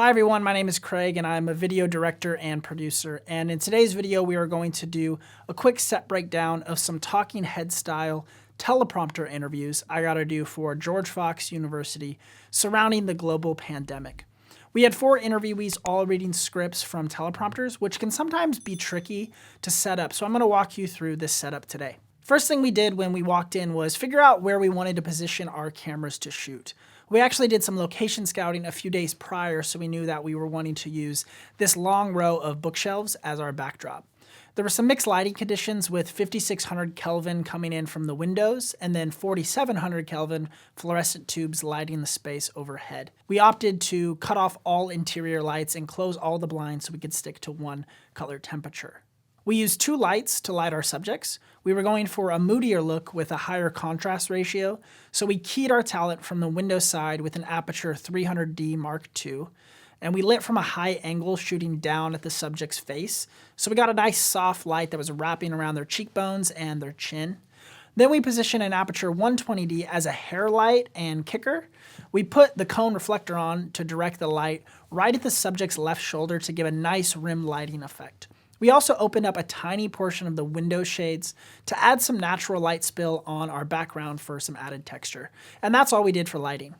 Hi everyone, my name is Craig and I'm a video director and producer, and in today's video we are going to do a quick set breakdown of some talking head style teleprompter interviews I got to do for George Fox University surrounding the global pandemic. We had 4 interviewees all reading scripts from teleprompters, which can sometimes be tricky to set up, so I'm going to walk you through this setup today. First thing we did when we walked in was figure out where we wanted to position our cameras to shoot. We actually did some location scouting a few days prior, so we knew that we were wanting to use this long row of bookshelves as our backdrop. There were some mixed lighting conditions with 5600 Kelvin coming in from the windows and then 4700 Kelvin fluorescent tubes lighting the space overhead. We opted to cut off all interior lights and close all the blinds so we could stick to one color temperature. We used 2 lights to light our subjects. We were going for a moodier look with a higher contrast ratio, so we keyed our talent from the window side with an aperture 300D Mark II, and we lit from a high angle shooting down at the subject's face, so we got a nice soft light that was wrapping around their cheekbones and their chin. Then we positioned an aperture 120D as a hair light and kicker. We put the cone reflector on to direct the light right at the subject's left shoulder to give a nice rim lighting effect. We also opened up a tiny portion of the window shades to add some natural light spill on our background for some added texture. And that's all we did for lighting.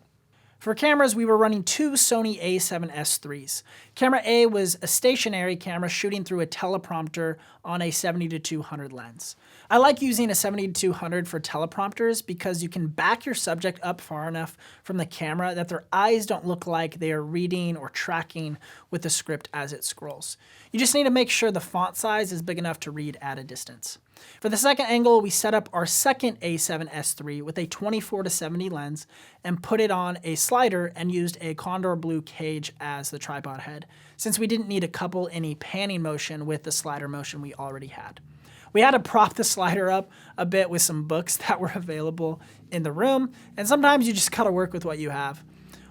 For cameras, we were running 2 Sony a7S IIIs. Camera A was a stationary camera shooting through a teleprompter on a 70-200 lens. I like using a 70-200 for teleprompters because you can back your subject up far enough from the camera that their eyes don't look like they are reading or tracking with the script as it scrolls. You just need to make sure the font size is big enough to read at a distance. For the second angle, we set up our second a7S III with a 24-70 lens and put it on a slider and used a Condor Blue cage as the tripod head, since we didn't need to couple any panning motion with the slider motion we already had. We had to prop the slider up a bit with some books that were available in the room, and sometimes you just gotta work with what you have.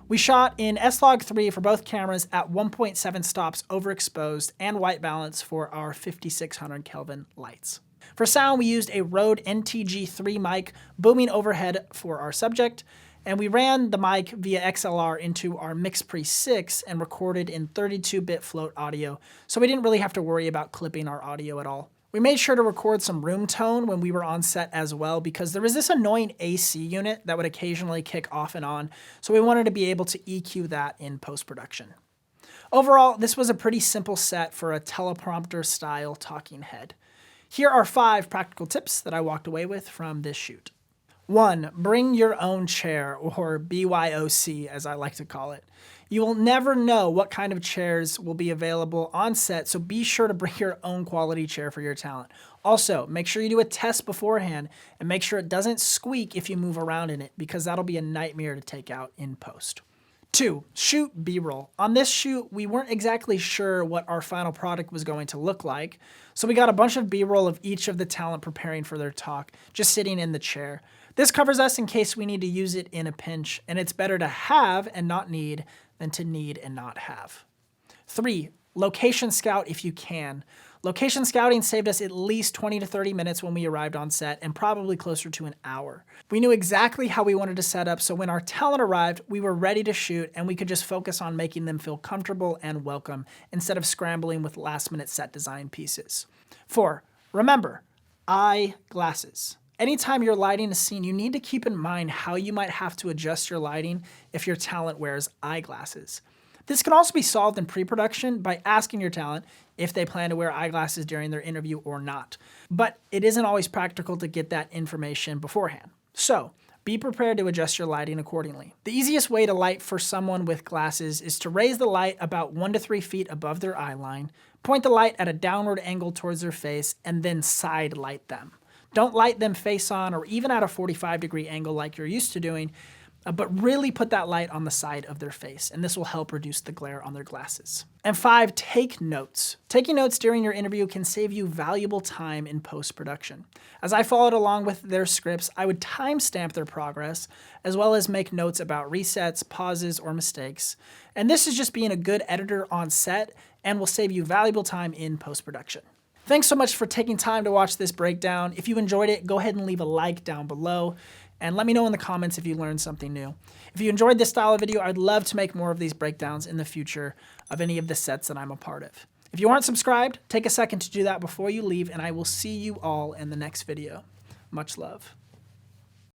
We shot in S-Log3 for both cameras at 1.7 stops overexposed and white balance for our 5600 Kelvin lights. For sound, we used a Rode NTG3 mic booming overhead for our subject, and we ran the mic via XLR into our MixPre 6 and recorded in 32-bit float audio, so we didn't really have to worry about clipping our audio at all. We made sure to record some room tone when we were on set as well because there was this annoying AC unit that would occasionally kick off and on, so we wanted to be able to EQ that in post-production. Overall, this was a pretty simple set for a teleprompter-style talking head. Here are 5 practical tips that I walked away with from this shoot. 1. Bring your own chair, or BYOC as I like to call it. You will never know what kind of chairs will be available on set, so be sure to bring your own quality chair for your talent. Also, make sure you do a test beforehand and make sure it doesn't squeak if you move around in it, because that'll be a nightmare to take out in post. 2. Shoot B-roll. On this shoot, we weren't exactly sure what our final product was going to look like, so we got a bunch of B-roll of each of the talent preparing for their talk, just sitting in the chair. This covers us in case we need to use it in a pinch, and it's better to have and not need than to need and not have. 3. Location scout if you can. Location scouting saved us at least 20 to 30 minutes when we arrived on set, and probably closer to an hour. We knew exactly how we wanted to set up, so when our talent arrived, we were ready to shoot and we could just focus on making them feel comfortable and welcome instead of scrambling with last-minute set design pieces. 4. Remember, eyeglasses. Anytime you're lighting a scene, you need to keep in mind how you might have to adjust your lighting if your talent wears eyeglasses. This can also be solved in pre-production by asking your talent if they plan to wear eyeglasses during their interview or not. But it isn't always practical to get that information beforehand. So, be prepared to adjust your lighting accordingly. The easiest way to light for someone with glasses is to raise the light about 1 to 3 feet above their eye line, point the light at a downward angle towards their face, and then side light them. Don't light them face on or even at a 45-degree angle like you're used to doing, but really put that light on the side of their face, and this will help reduce the glare on their glasses. And 5, take notes. Taking notes during your interview can save you valuable time in post-production. As I followed along with their scripts, I would timestamp their progress, as well as make notes about resets, pauses, or mistakes. And this is just being a good editor on set and will save you valuable time in post-production. Thanks so much for taking time to watch this breakdown. If you enjoyed it, go ahead and leave a like down below. And let me know in the comments if you learned something new. If you enjoyed this style of video, I'd love to make more of these breakdowns in the future of any of the sets that I'm a part of. If you aren't subscribed, take a second to do that before you leave, and I will see you all in the next video. Much love.